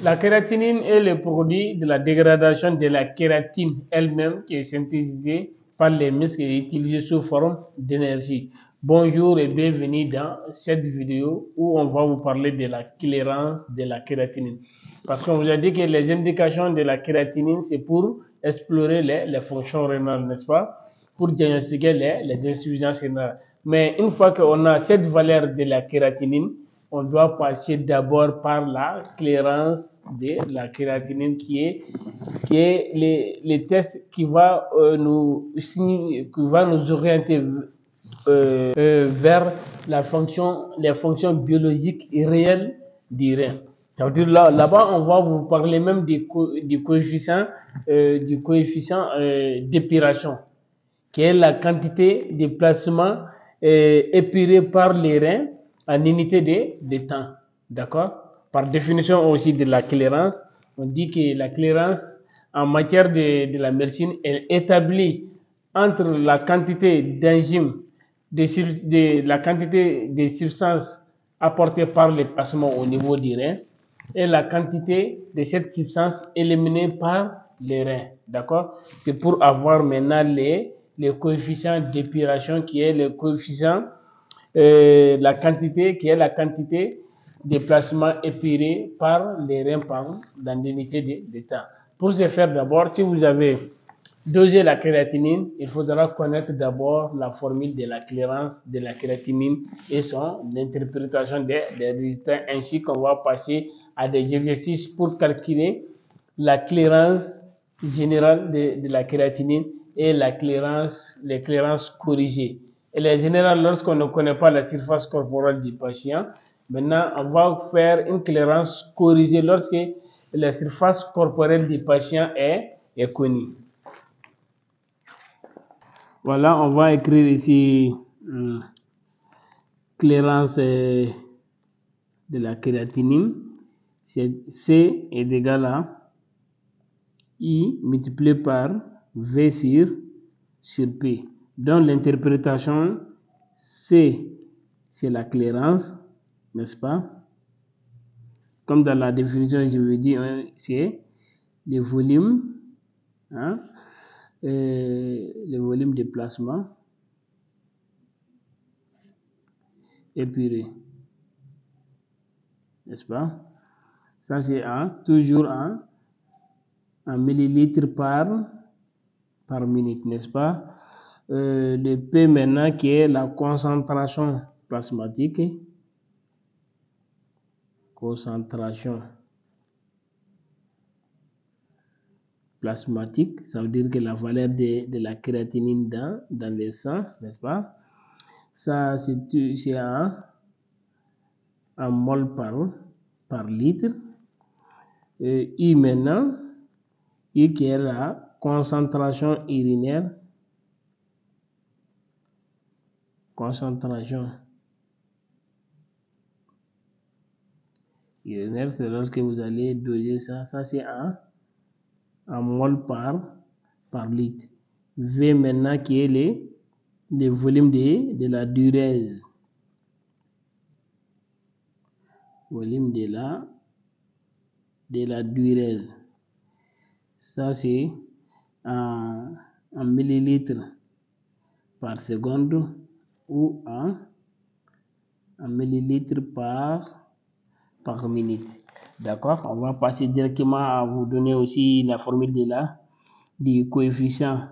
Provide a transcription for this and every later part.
La kératinine est le produit de la dégradation de la kératine elle-même qui est synthétisée par les muscles et utilisée sous forme d'énergie. Bonjour et bienvenue dans cette vidéo où on va vous parler de la clairance de la kératinine. Parce qu'on vous a dit que les indications de la kératinine, c'est pour explorer les fonctions rénales, n'est-ce pas? Pour diagnostiquer les insuffisances rénales. Mais une fois qu'on a cette valeur de la kératinine, on doit passer d'abord par la clairance de la kératinine qui est les tests qui va nous orienter vers les fonctions biologiques et réelles du rein. Ça veut dire là-bas, on va vous parler même du coefficient d'épuration, qui est la quantité de plasma épuré par les reins en unité de temps. D'accord? Par définition aussi de la clairance, on dit que la clairance en matière de la médecine est établie entre la quantité d'enzymes, la quantité de substances apportées par les plasmas au niveau du rein et la quantité de cette substance éliminée par les reins. D'accord? C'est pour avoir maintenant les coefficients d'épuration qui est le coefficient la quantité de plasma épuré par les reins par l'unité de temps. Pour ce faire, d'abord, si vous avez dosé la kératinine, il faudra connaître d'abord la formule de la clairance de la kératinine et son interprétation des résultats, ainsi qu'on va passer à des exercices pour calculer la clairance générale de la kératinine et les clairances corrigées. Elle est générale lorsqu'on ne connaît pas la surface corporelle du patient. Maintenant, on va faire une clairance corrigée lorsque la surface corporelle du patient est connue. Voilà, on va écrire ici clairance de la kératinine. C est égal à I multiplié par V sur P. Dans l'interprétation, C, c'est la clairance, n'est-ce pas? Comme dans la définition, je veux dire, c'est le volume, le volume de plasma épuré, n'est-ce pas? Ça, c'est toujours en millilitres par minute, n'est-ce pas? Le P maintenant qui est la concentration plasmatique. Concentration plasmatique, ça veut dire que la valeur de la kératinine dans le sang, n'est-ce pas? Ça, c'est en mol par litre. I maintenant, I qui est la concentration urinaire. Concentration urinaire, c'est lorsque vous allez doser ça. Ça, c'est en mol par litre. V maintenant qui est le volume de la diurèse. Volume de la diurèse. Ça, c'est en millilitres par seconde ou en millilitres par minute. D'accord? On va passer directement à vous donner aussi la formule du coefficient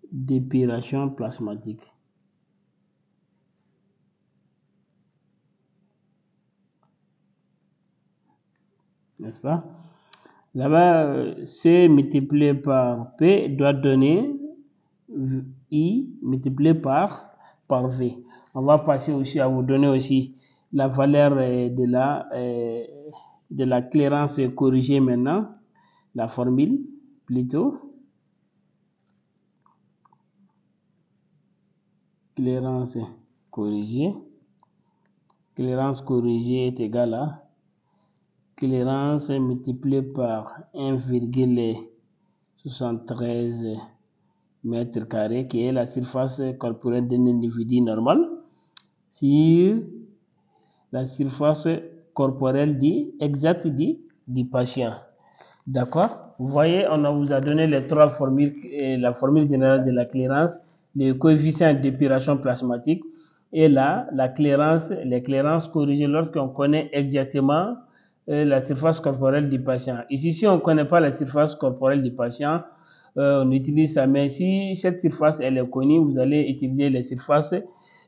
d'épuration plasmatique. N'est-ce pas? Là-bas, C multiplié par P doit donner I multiplié par V. On va passer aussi à vous donner aussi la valeur de la clairance corrigée maintenant. La formule plutôt. Clairance corrigée. Clairance corrigée est égale à clairance multipliée par 1,73 mètres carrés qui est la surface corporelle d'un individu normal. sur la surface corporelle exacte du patient. D'accord? Vous voyez, on vous a donné les trois formules, la formule générale de la clairance, le coefficient d'épuration plasmatique et les clairances corrigées lorsqu'on connaît exactement la surface corporelle du patient. Ici, si on ne connaît pas la surface corporelle du patient, on utilise ça. Mais si cette surface elle est connue, vous allez utiliser les surfaces,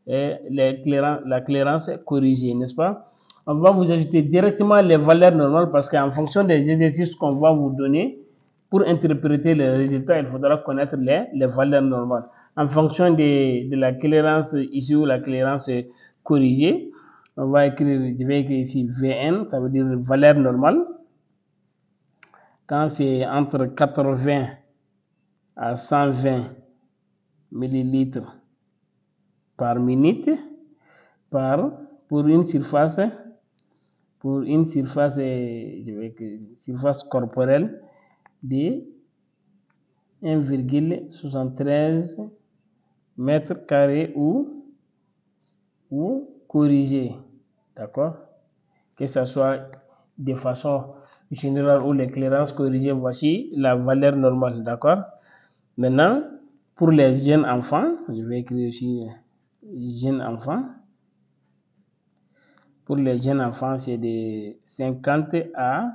la clairance corrigée, n'est-ce pas? On va vous ajouter directement les valeurs normales parce qu'en fonction des exercices qu'on va vous donner, pour interpréter les résultats, il faudra connaître les valeurs normales. En fonction de la clairance ici ou la clairance corrigée, on va écrire, je vais écrire ici VN, ça veut dire valeur normale. Quand c'est entre 80 à 120 millilitres par minute pour une surface surface corporelle de 1,73 mètres carrés ou corrigé, d'accord, que ce soit de façon générale ou les clairances corrigées. Voici la valeur normale, d'accord. Maintenant, pour les jeunes enfants, je vais écrire ici jeunes enfants. Pour les jeunes enfants, c'est de 50 à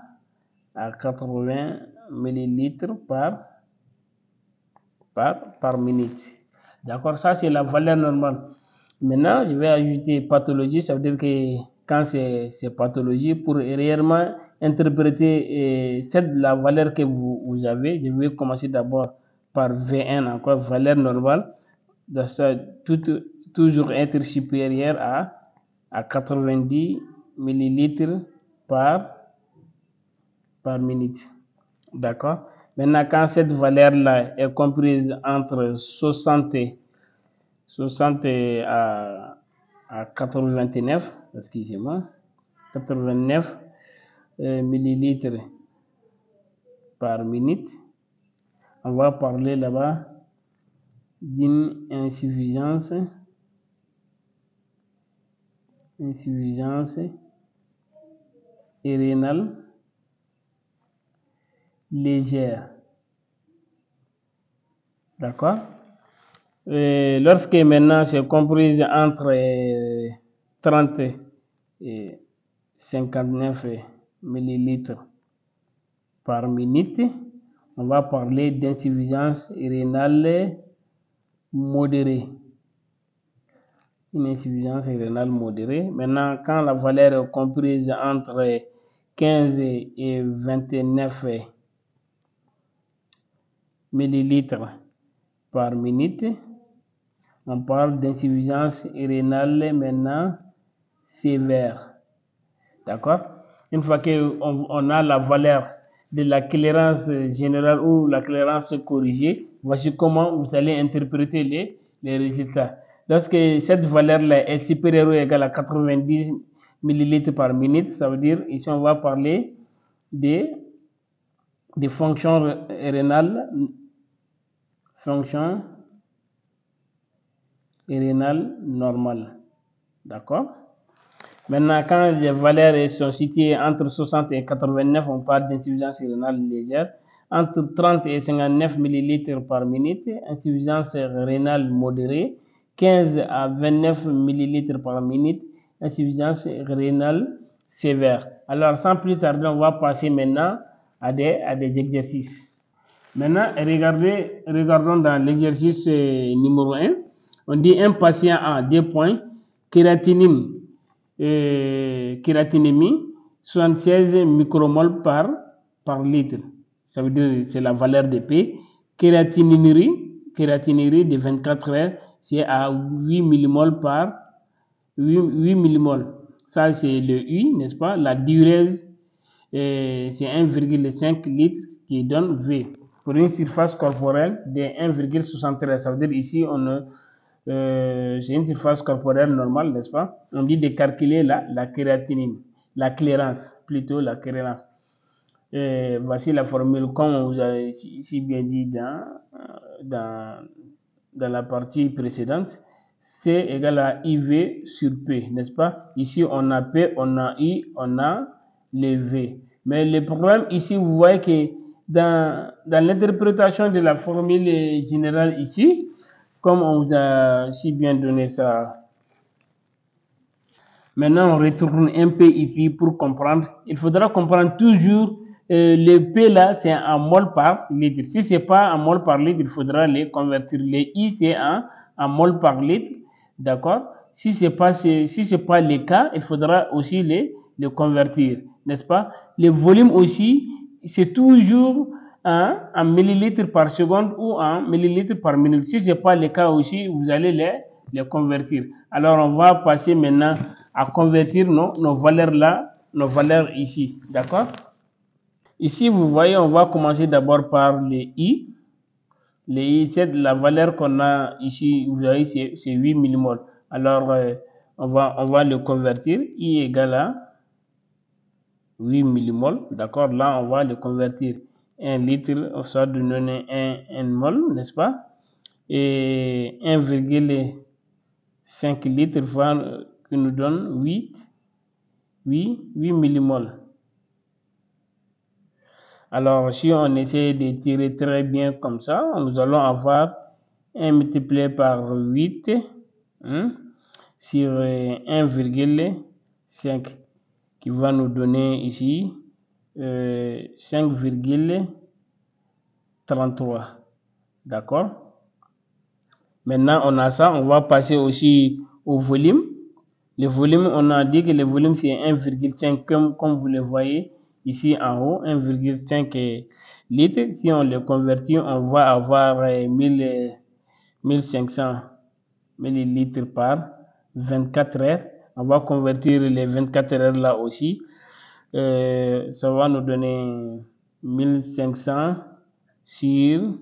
80 millilitres par minute. D'accord, ça c'est la valeur normale. Maintenant, je vais ajouter pathologie, ça veut dire que quand c'est pathologie, pour réellement interpréter la valeur que vous avez, je vais commencer d'abord par VN, encore valeur normale, de ça toujours être supérieur à 90 millilitres par minute. D'accord? Maintenant, quand cette valeur-là est comprise entre 60 à 89, excusez-moi, 89 millilitres par minute, on va parler là-bas d'une insuffisance rénale légère. D'accord? Lorsque maintenant c'est compris entre 30 et 59 millilitres par minute, on va parler d'insuffisance rénale modérée. Une insuffisance rénale modérée. Maintenant, quand la valeur est comprise entre 15 et 29 millilitres par minute, on parle d'insuffisance rénale maintenant sévère. D'accord? Une fois qu'on a la valeur de la clairance générale ou la clairance corrigée, voici comment vous allez interpréter les résultats. Lorsque cette valeur-là est supérieure ou égale à 90 millilitres par minute, ça veut dire, ici on va parler des fonctions rénales, normales. D'accord? Maintenant, quand les valeurs sont situées entre 60 et 89, on parle d'insuffisance rénale légère. Entre 30 et 59 millilitres par minute, insuffisance rénale modérée. 15 à 29 millilitres par minute, insuffisance rénale sévère. Alors, sans plus tarder, on va passer maintenant à des exercices. Maintenant, regardons dans l'exercice numéro 1. On dit un patient a 2 points, kératinémie, 76 micromoles par litre. Ça veut dire c'est la valeur de P. Kératinérie de 24 heures, c'est à 8 millimoles par 8 millimoles. Ça, c'est le U, n'est-ce pas? La diurèse, c'est 1,5 litre qui donne V. Pour une surface corporelle de 1,73. Ça veut dire ici, c'est une surface corporelle normale, n'est-ce pas? On dit de calculer la kératinine, la clairance, plutôt la clairance. Voici la formule comme on vous a si bien dit dans la partie précédente. C égale à IV sur P, n'est-ce pas? Ici, on a P, on a I, on a le V. Mais le problème ici, vous voyez que dans l'interprétation de la formule générale ici, comme on vous a si bien donné ça, maintenant on retourne un peu ici pour comprendre. Il faudra comprendre toujours le P là, c'est en mol par litre. Si ce n'est pas en mol par litre, il faudra les convertir. Les I, c'est en mol par litre. D'accord? Si ce n'est pas le cas, il faudra aussi les convertir. N'est-ce pas? Le volume aussi, c'est toujours en millilitres par seconde ou en millilitres par minute. Si ce n'est pas le cas aussi, vous allez les convertir. Alors, on va passer maintenant à convertir nos valeurs là, nos valeurs ici. D'accord? Ici, vous voyez, on va commencer d'abord par les I. Les I, c'est la valeur qu'on a ici, vous voyez, c'est 8 millimoles. Alors, on va le convertir. I égale à 8 millimoles. D'accord? Là, on va le convertir. 1 litre, ça va donner 1 mol, n'est-ce pas? Et 1,5 litres qui nous donne 8 millimoles. Alors, si on essaie de tirer très bien comme ça, nous allons avoir 1 multiplié par 8 sur 1,5 qui va nous donner ici 5,33. D'accord? Maintenant, on a ça. On va passer aussi au volume. Le volume, on a dit que le volume, c'est 1,5 comme vous le voyez ici en haut, 1,5 litres. Si on le convertit, on va avoir 1500 millilitres par 24 heures. On va convertir les 24 heures là aussi. Ça va nous donner 1500 sur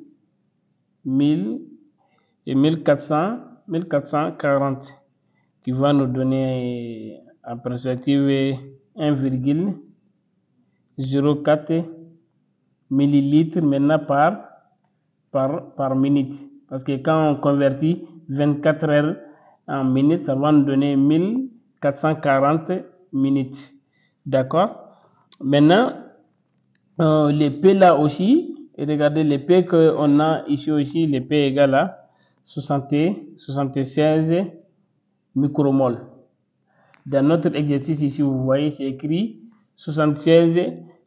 1000 et 1440 qui va nous donner en perspective 1,04 millilitres maintenant par minute. Parce que quand on convertit 24 heures en minutes, ça va nous donner 1440 minutes. D'accord? Maintenant, les P là aussi, et regardez les P qu'on a ici aussi, les P égale à 76 micromoles. Dans notre exercice ici, vous voyez, c'est écrit 76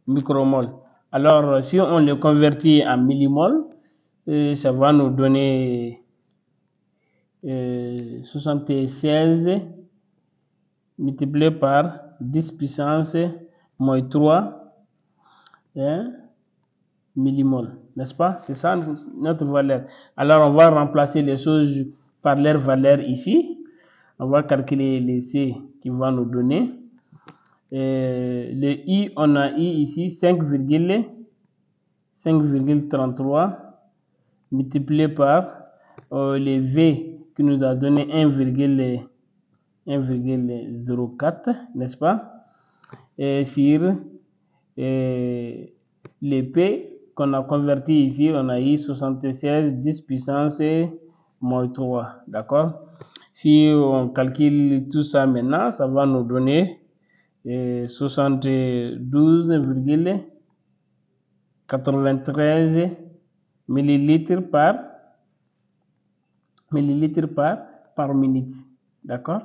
micromoles. Alors, si on le convertit en millimoles, ça va nous donner 76 multiplié par 10 puissance moins 3 millimoles, n'est-ce pas? C'est ça notre valeur. Alors, on va remplacer les choses par leur valeur ici. On va calculer les C qui va nous donner. Le I, on a I ici 5,33 multiplié par le V qui nous a donné 1,04, n'est-ce pas? Et sur les P qu'on a converti ici, on a eu 76 10 puissance moins 3, d'accord? Si on calcule tout ça maintenant, ça va nous donner 72,93 millilitres par minute, d'accord?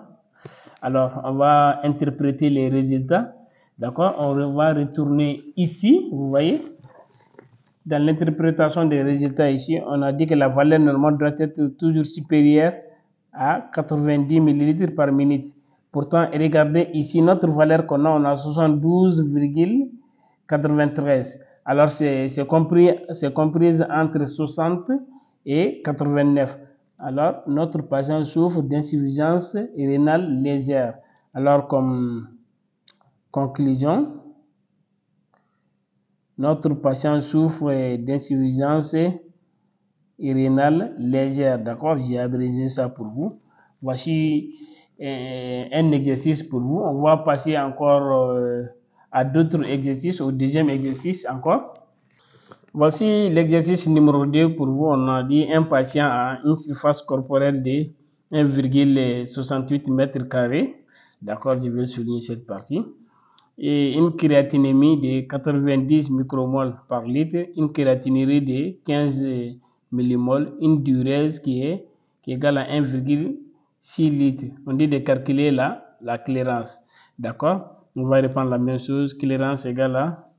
Alors, on va interpréter les résultats, d'accord? On va retourner ici, vous voyez? Dans l'interprétation des résultats ici, on a dit que la valeur normale doit être toujours supérieure à 90 millilitres par minute. Pourtant, regardez ici, notre valeur qu'on a, on a 72,93. Alors, c'est comprise entre 60 et 89. Alors, notre patient souffre d'insuffisance rénale légère. Alors, comme conclusion, notre patient souffre d'insuffisance rénale légère. D'accord? J'ai abrégé ça pour vous. Voici un exercice pour vous. On va passer encore à d'autres exercices, au deuxième exercice encore. Voici l'exercice numéro 2 pour vous. On a dit un patient a une surface corporelle de 1,68 mètres carrés. D'accord, je vais souligner cette partie. Et une créatinémie de 90 micromoles par litre, une créatinurie de 15 millimoles, une diurèse qui est égale à 1,6 litres. On dit de calculer la clairance. D'accord? On va reprendre la même chose. Clairance égale à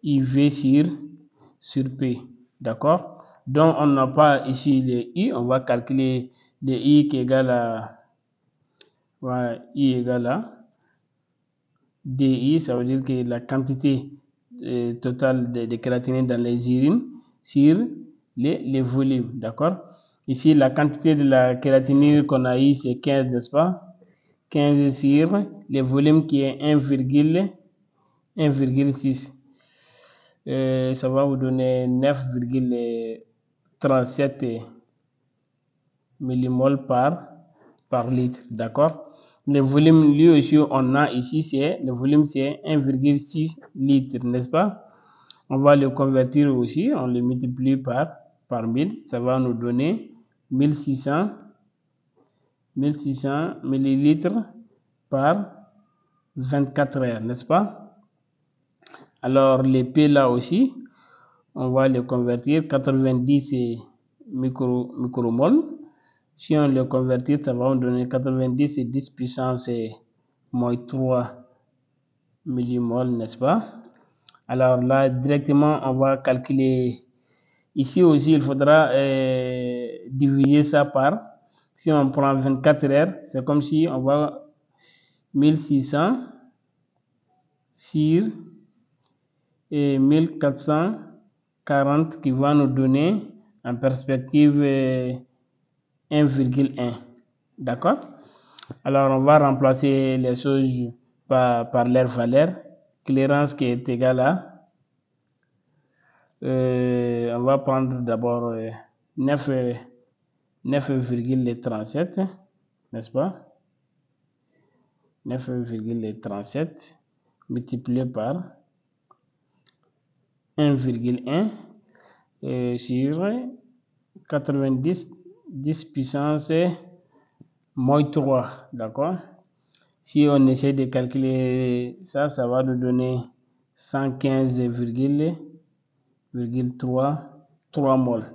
IV sur P. D'accord? Donc, on n'a pas ici le I. On va calculer le I qui est égal à I égale à DI, ça veut dire que la quantité totale de créatinine dans les urines sur les volumes, d'accord? Ici, la quantité de la créatinine qu'on a eu, c'est 15, n'est-ce pas? 15 sur le volume qui est 1,6. Ça va vous donner 9,37 millimoles par litre, d'accord? Le volume, lui aussi, on a ici, le volume, c'est 1,6 litres, n'est-ce pas? On va le convertir aussi, on le multiplie par 1000, ça va nous donner 1600 millilitres par 24 heures, n'est-ce pas? Alors, les P là aussi, on va le convertir 90 micromoles. Si on le convertit, ça va nous donner 90 et 10 puissance moins 3 millimoles, n'est-ce pas? Alors là, directement, on va calculer. Ici aussi, il faudra diviser ça par. Si on prend 24 heures, c'est comme si on va 1600 sur 1440 qui va nous donner en perspective 1,1. D'accord? Alors, on va remplacer les choses par leur valeur. Clairance qui est égale à... on va prendre d'abord 9,37, n'est-ce pas? 9,37 multiplié par 1,1 sur 90 10 puissance moins 3, d'accord? Si on essaie de calculer ça, ça va nous donner 115,3 moles,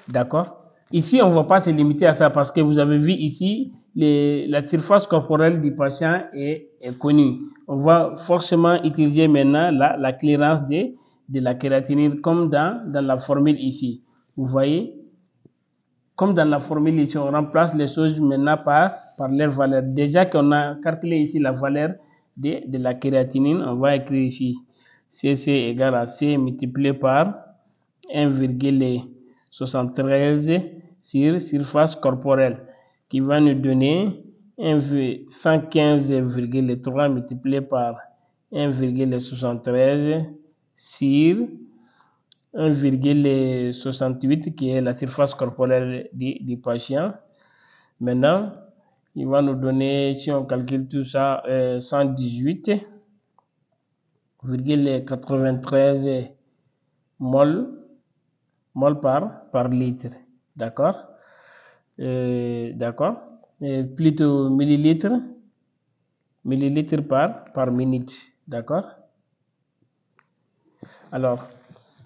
d'accord? Ici, on ne va pas se limiter à ça parce que vous avez vu ici, la surface corporelle du patient est connue. On va forcément utiliser maintenant la clairance de la kératinine comme dans la formule ici. Vous voyez? Comme dans la formule ici, on remplace les choses maintenant par leur valeur. Déjà qu'on a calculé ici la valeur de la kératinine, on va écrire ici CC égale à C multiplié par 1,73 sur surface corporelle qui va nous donner 115,3 multiplié par 1,73 sur 1,68 qui est la surface corporelle du patient. Maintenant, il va nous donner, si on calcule tout ça, 118,93 moles par litre. D'accord? D'accord? Plutôt millilitres par minute. D'accord? Alors,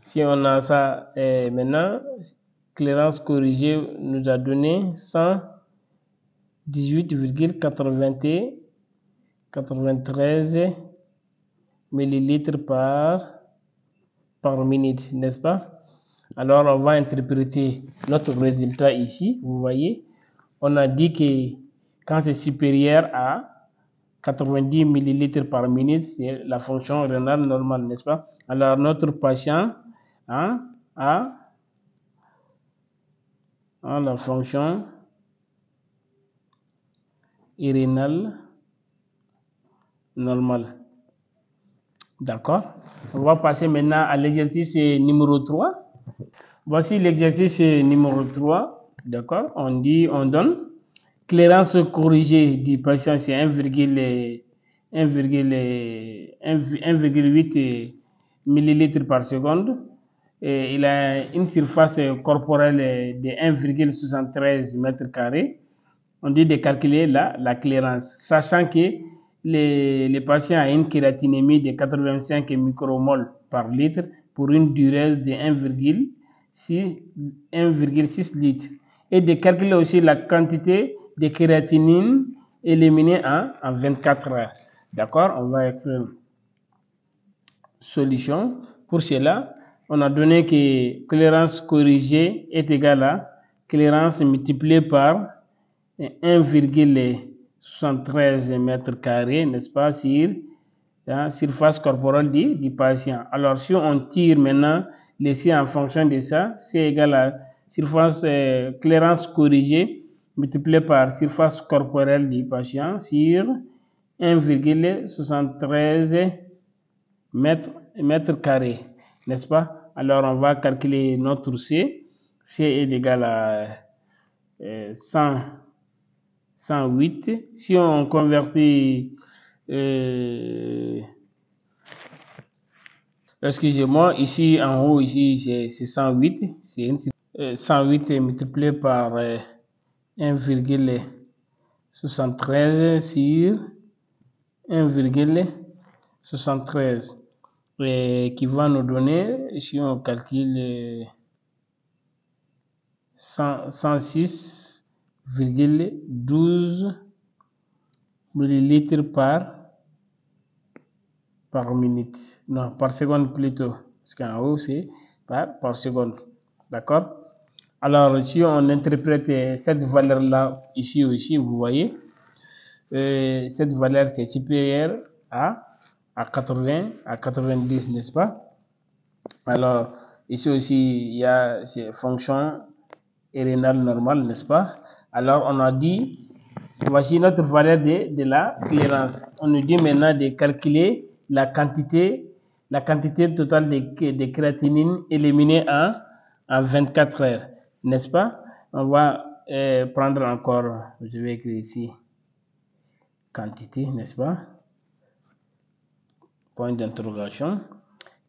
si on a ça maintenant, clairance corrigée nous a donné 118,93 millilitres par minute, n'est-ce pas? Alors, on va interpréter notre résultat ici. Vous voyez, on a dit que quand c'est supérieur à 90 millilitres par minute, c'est la fonction rénale normale, n'est-ce pas? Alors, notre patient a la fonction rénale normale. D'accord? On va passer maintenant à l'exercice numéro 3. Voici l'exercice numéro 3. D'accord? On donne clairance corrigée du patient, c'est 1,8 millilitres par seconde. Et il a une surface corporelle de 1,73 mètres carrés. on dit de calculer la clairance, sachant que les patients ont une créatinémie de 85 micromoles par litre pour une durée de 1,6 litres, et de calculer aussi la quantité de créatinine éliminée en 24 heures. D'accord, on va écrire solution. Pour cela, on a donné que clairance corrigée est égale à clairance multipliée par 1,73 m², n'est-ce pas, sur la surface corporelle du patient. Alors, si on tire maintenant l'essai en fonction de ça, c'est égal à surface clairance corrigée multipliée par surface corporelle du patient sur 1,73 m², n'est-ce pas? Alors, on va calculer notre C. C est égal à 108. Si on convertit, excusez-moi, ici en haut, ici c'est 108. C'est 108 multiplié par 1,73 sur 1,73, qui va nous donner, si on calcule 106,12 millilitres par minute. Non, par seconde plutôt. Parce qu'en haut, c'est par seconde. D'accord? Alors, si on interprète cette valeur-là ici aussi, vous voyez, cette valeur c'est supérieure à 80, à 90, n'est-ce pas? Alors, ici aussi, il y a ces fonctions rénale normale, n'est-ce pas? Alors, on a dit, voici notre valeur de la clairance. On nous dit maintenant de calculer la quantité totale de créatinine éliminée en 24 heures, n'est-ce pas? On va prendre encore, je vais écrire ici, quantité, n'est-ce pas? Point d'interrogation.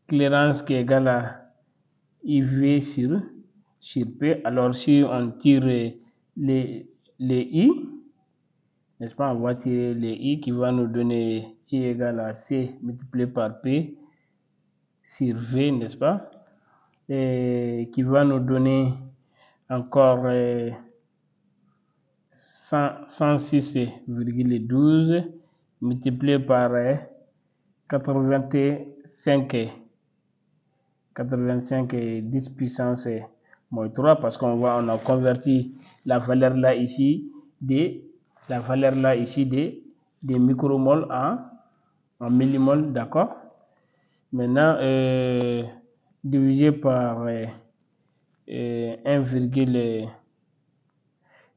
Clairance qui est égale à IV sur P. Alors, si on tire les I, n'est-ce pas, on va tirer les I qui va nous donner I égale à C multiplié par P sur V, n'est-ce pas, et qui va nous donner encore 106,12 multiplié par 85 10 puissance moins 3, parce qu'on a converti la valeur là ici des micromoles en millimoles, d'accord. Maintenant, divisé par 1,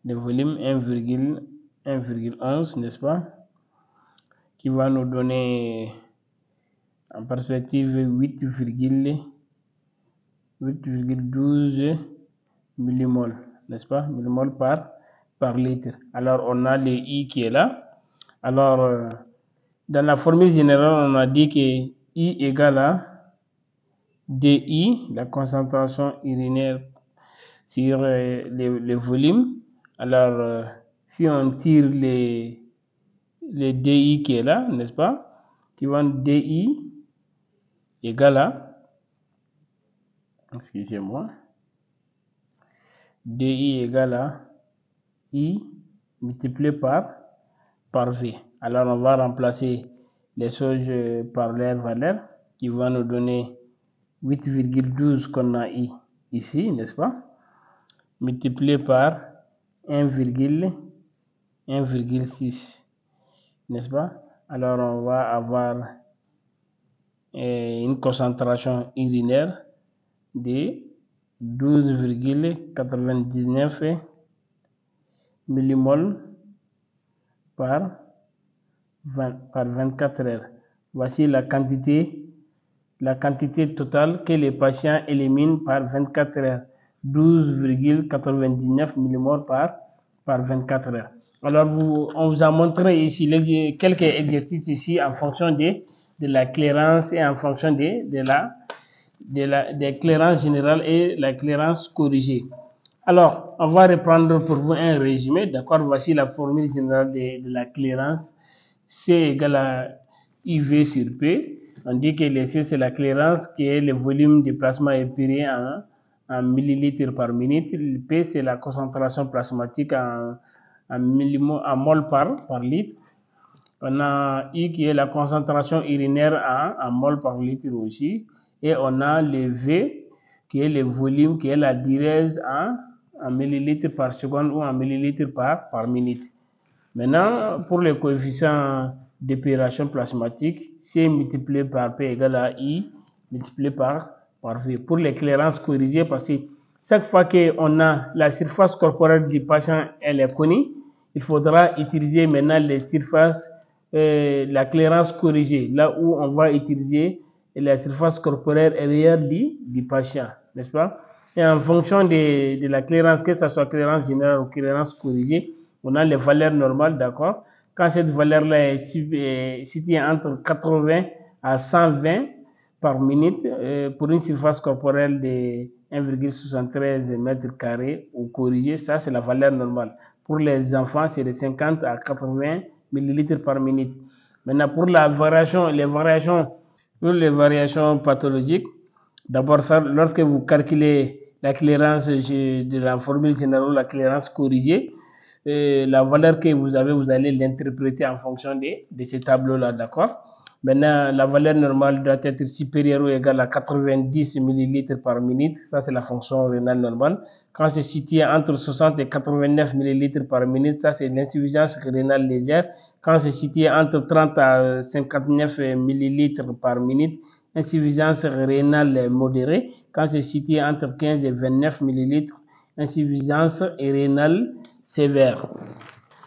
le volume 1,11, n'est-ce pas, qui va nous donner en perspective 8,12 millimoles, n'est-ce pas, millimoles par litre. Alors, on a le I qui est là. Alors, dans la formule générale, on a dit que I égale à DI, la concentration urinaire sur le volume. Alors, si on tire le DI qui est là, n'est-ce pas, qui va DI égale à, excusez-moi, DI égale à I multiplié par V. Alors, on va remplacer les choses par leur valeur, qui va nous donner 8,12 qu'on a ici, n'est-ce pas, multiplié par 1,6, n'est-ce pas. Alors, on va avoir une concentration urinaire de 12,99 millimoles par 24 heures. Voici la quantité totale que les patients éliminent par 24 heures. 12,99 millimoles par 24 heures. Alors, on vous a montré ici quelques exercices ici en fonction de la clairance et en fonction de la clairance générale et la clairance corrigée. Alors, on va reprendre pour vous un résumé. D'accord, voici la formule générale de la clairance. C égale à IV sur P. On dit que le C, c'est la clairance qui est le volume de plasma épuré en millilitres par minute. Le P, c'est la concentration plasmatique en mol par litre. On a I qui est la concentration urinaire en mol par litre aussi. Et on a le V qui est le volume, qui est la diurèse en millilitres par seconde ou en millilitres par minute. Maintenant, pour le coefficient d'épuration plasmatique, C multiplié par P égale à I multiplié par V. Pour l'éclairance corrigée, parce que chaque fois qu'on a la surface corporelle du patient, elle est connue, il faudra utiliser maintenant les surfaces, la clairance corrigée, là où on va utiliser la surface corporelle réelle du patient, n'est-ce pas? Et en fonction de la clairance, que ce soit clairance générale ou clairance corrigée, on a les valeurs normales, d'accord? Quand cette valeur-là est située entre 80 à 120 par minute pour une surface corporelle de 1,73 m² ou corrigée, ça c'est la valeur normale. Pour les enfants, c'est de 50 à 80 ml par minute. Maintenant, pour les variations pathologiques, d'abord, lorsque vous calculez la clairance de la formule générale, la clairance corrigée, la valeur que vous avez, vous allez l'interpréter en fonction de ce tableau-là, d'accord? Maintenant, la valeur normale doit être supérieure ou égale à 90 ml par minute. Ça, c'est la fonction rénale normale. Quand c'est situé entre 60 et 89 ml par minute, ça, c'est l'insuffisance rénale légère. Quand c'est situé entre 30 à 59 ml par minute, insuffisance rénale modérée. Quand c'est situé entre 15 et 29 ml, insuffisance rénale sévère.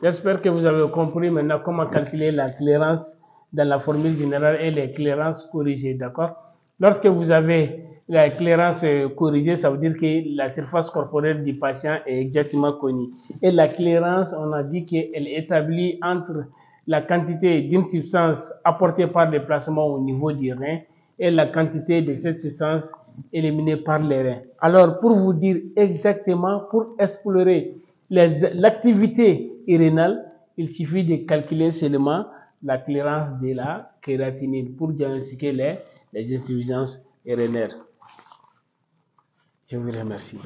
J'espère que vous avez compris maintenant comment calculer la clairance dans la formule générale et les clairances corrigées, d'accord? Lorsque vous avez la clairance corrigée, ça veut dire que la surface corporelle du patient est exactement connue. Et la clairance, on a dit qu'elle est établie entre la quantité d'une substance apportée par le placement au niveau du rein et la quantité de cette substance éliminée par les reins. Alors, pour vous dire exactement, pour explorer l'activité rénale, il suffit de calculer seulement la clairance de la kératinine pour diagnostiquer les insuffisances rénales. Je vous remercie.